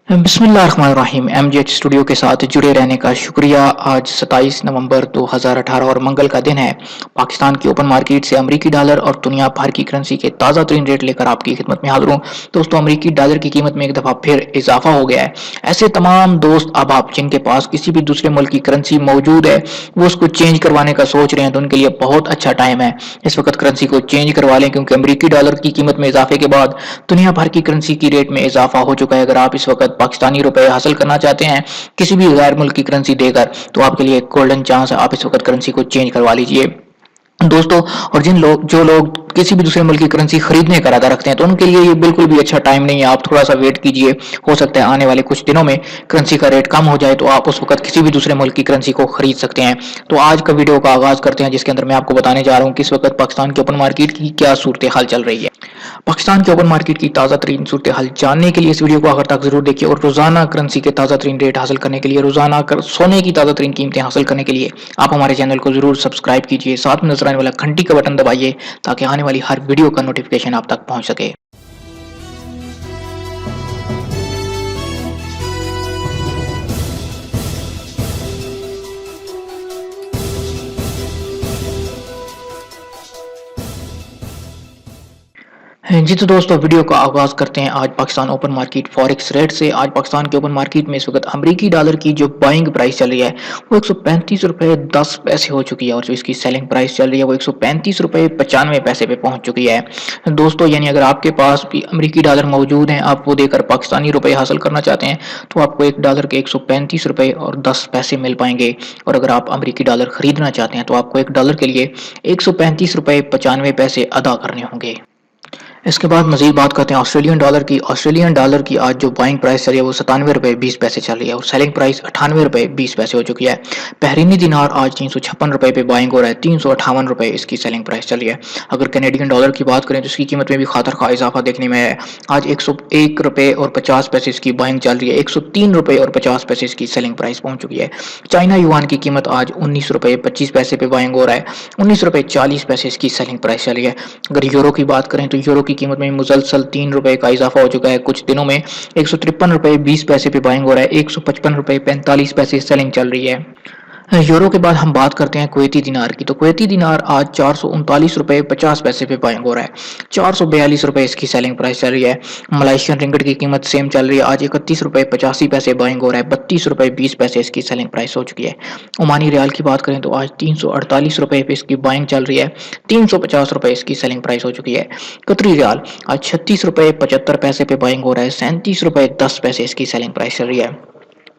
बिस्मिल्लाहिर्रहमानिर्रहीम। एमजेएच स्टूडियो के साथ जुड़े रहने का शुक्रिया। आज 27 नवंबर 2018 और मंगल का दिन है। पाकिस्तान की ओपन मार्केट से अमरीकी डॉलर और दुनिया भर की करेंसी के ताज़ा तरीन रेट लेकर आपकी खिदमत में हाजिर हूँ। दोस्तों, अमरीकी डॉलर की कीमत में एक दफ़ा फिर इजाफा हो गया है। ऐसे तमाम दोस्त अब आप जिनके पास किसी भी दूसरे मुल्क की करेंसी मौजूद है, वो उसको चेंज करवाने का सोच रहे हैं, तो उनके लिए बहुत अच्छा टाइम है। इस वक्त करेंसी को चेंज करवा लें, क्योंकि अमरीकी डॉलर की कीमत में इजाफे के बाद दुनिया भर की करेंसी की रेट में इजाफा हो चुका है। अगर आप इस वक्त पाकिस्तानी रुपए हासिल करना चाहते हैं किसी भी गैर मुल्क की करेंसी देकर, तो आपके लिए एक गोल्डन चांस है। आप इस वक्त करेंसी को चेंज करवा लीजिए दोस्तों। और जो लोग किसी भी दूसरे मुल्क की करेंसी खरीदने का इरादा रखते हैं, तो उनके लिए ये बिल्कुल भी अच्छा टाइम नहीं है। आप थोड़ा सा वेट कीजिए, हो सकता है आने वाले कुछ दिनों में करेंसी का रेट कम हो जाए, तो आप उस वक्त किसी भी दूसरे मुल्क की करेंसी को खरीद सकते हैं। तो आज का वीडियो का आगाज करते हैं, जिसके अंदर मैं आपको बताने जा रहा हूँ कि इस वक्त पाकिस्तान की ओपन मार्केट की क्या सूरत हाल चल रही है। पाकिस्तान की ओपन मार्केट की ताज़ा तरीन सूरत हाल जानने के लिए इस वीडियो को आखिर तक जरूर देखिए। और रोजाना करेंसी के ताज़ा तरीन रेट हासिल करने के लिए, रोजाना सोने की ताज़ा तरीन कीमतें हासिल करने के लिए आप हमारे चैनल को जरूर सब्सक्राइब कीजिए। साथ में नजर आने वाला घंटी का बटन दबाइए, ताकि आने वाली हर वीडियो का नोटिफिकेशन आप तक पहुंच सके। जी तो दोस्तों, वीडियो का आगाज करते हैं आज Pakistan open market forex rate से। आज पाकिस्तान के ओपन मार्केट में इस वक्त अमरीकी डॉलर की जो बाइंग प्राइस चल रही है वो 135 रुपए 10 पैसे हो चुकी है, और जो इसकी सेलिंग प्राइस चल रही है वो 135 रुपए 95 पैसे पे पहुंच चुकी है दोस्तों। यानी अगर आपके पास भी अमरीकी डॉलर मौजूद हैं, आप वो देकर पाकिस्तानी रुपए हासिल करना चाहते हैं, तो आपको एक डॉलर के 135 रुपए और 10 पैसे मिल पाएंगे। और अगर आप अमरीकी डॉलर खरीदना चाहते हैं, तो आपको एक डॉलर के लिए 135 रुपए 95 पैसे अदा करने होंगे। इसके बाद मजीद बात करते हैं ऑस्ट्रेलियन डॉलर की। ऑस्ट्रेलियन डॉलर की आज जो बाइंग प्राइस चल रही है वो 97 रुपए 20 पैसे चल रही है, और सेलिंग प्राइस 98 रुपए 20 पैसे हो चुकी है। बहरीनी दिनार आज 356 रुपए पे बाइंग हो रहा है, 358 रुपए इसकी सेलिंग प्राइस चल रही है। अगर कैनेडियन डॉलर की बात करें, तो इसकी कीमत में भी खातर खा इजाफा देखने में है। आज 101 रुपए और 50 पैसे इसकी बाइंग चल रही है, 103 रुपए और 50 पैसे इसकी सेलिंग प्राइस पहुंच चुकी है। चाइना युआन की कीमत आज 19 रुपए 25 पैसे पे बाइंग हो रहा है, 19 रुपए 40 पैसे इसकी सेलिंग प्राइस चली है। अगर यूरो की बात करें, तो यूरो की कीमत में मुसलसल 3 रुपए का इजाफा हो चुका है कुछ दिनों में। 153 रुपए 20 पैसे पे बाइंग हो रहा है, 155 रुपए 45 पैसे सेलिंग चल रही है। यूरो के बाद हम बात करते हैं कुवैती दिनार की। तो कुवैती दिनार आज 439 रुपए 50 पैसे पे बाइंग हो रहा है, 442 रुपए इसकी सेलिंग प्राइस चल रही है। मलेशियन रिंगट की कीमत सेम चल रही है, आज 31 रुपए 85 पैसे बाइंग हो रहा है, 32 रुपए 20 पैसे इसकी सेलिंग प्राइस हो चुकी है। ओमानी रियाल की बात करें, तो आज 348 रुपए पे इसकी बाइंग चल रही है, 350 रुपए इसकी सेलिंग प्राइस हो चुकी है। कतरी रियाल आज 36 रुपए 75 पैसे पे बाइंग हो रहा है, 37 रुपए 10 पैसे इसकी सेलिंग प्राइस चल रही है।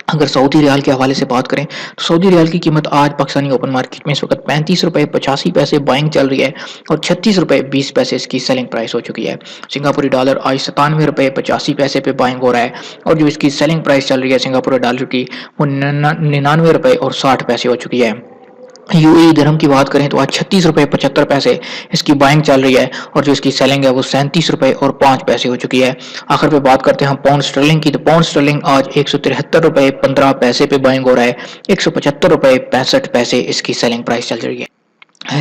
अगर सऊदी रियाल के हवाले से बात करें, तो सऊदी रियाल की कीमत आज पाकिस्तानी ओपन मार्केट में इस वक्त 35 रुपए 85 पैसे बाइंग चल रही है, और 36 रुपए 20 पैसे इसकी सेलिंग प्राइस हो चुकी है। सिंगापुरी डॉलर आज 97 रुपए 85 पैसे पे बाइंग हो रहा है, और जो इसकी सेलिंग प्राइस चल रही है सिंगापुरी डॉलर की, वो 99 रुपए और 60 पैसे हो चुकी है। यूएई दिरहम की बात करें, तो आज 36 रुपए 75 पैसे इसकी बाइंग चल रही है, और जो इसकी सेलिंग है वो 37 रुपए और 5 पैसे हो चुकी है। आखिर पे बात करते हैं हम पाउंड स्टर्लिंग की। तो पाउंड स्टर्लिंग आज 173 रुपए 15 पैसे पे बाइंग हो रहा है, 175 रुपए 65 पैसे इसकी सेलिंग प्राइस चल रही है।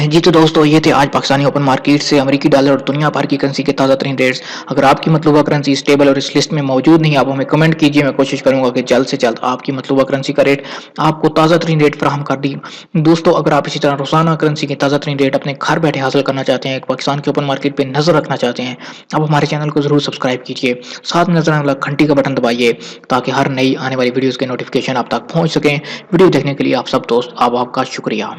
जी तो दोस्तों, ये थे आज पाकिस्तानी ओपन मार्केट से अमेरिकी डॉलर और दुनिया भर की करेंसी के ताज़ा तरीन रेट्स। अगर आपकी मतलूबा करेंसी स्टेबल और इस लिस्ट में मौजूद नहीं, आप हमें कमेंट कीजिए। मैं कोशिश करूंगा कि जल्द से जल्द आपकी मतलूबा करेंसी का रेट आपको ताज़ा तरीन रेट फराहम कर दी। दोस्तों, अगर आप इसी तरह रोजाना करेंसी के ताज़ा तरीन रेट अपने घर बैठे हासिल करना चाहते हैं, पाकिस्तान के ओपन मार्केट पर नजर रखना चाहते हैं, आप हमारे चैनल को जरूर सब्सक्राइब कीजिए। साथ में नजर आने वाला घंटी का बटन दबाइए, ताकि हर नई आने वाली वीडियोज़ के नोटिफिकेशन आप तक पहुँच सकें। वीडियो देखने के लिए आप सब दोस्त आपका शुक्रिया।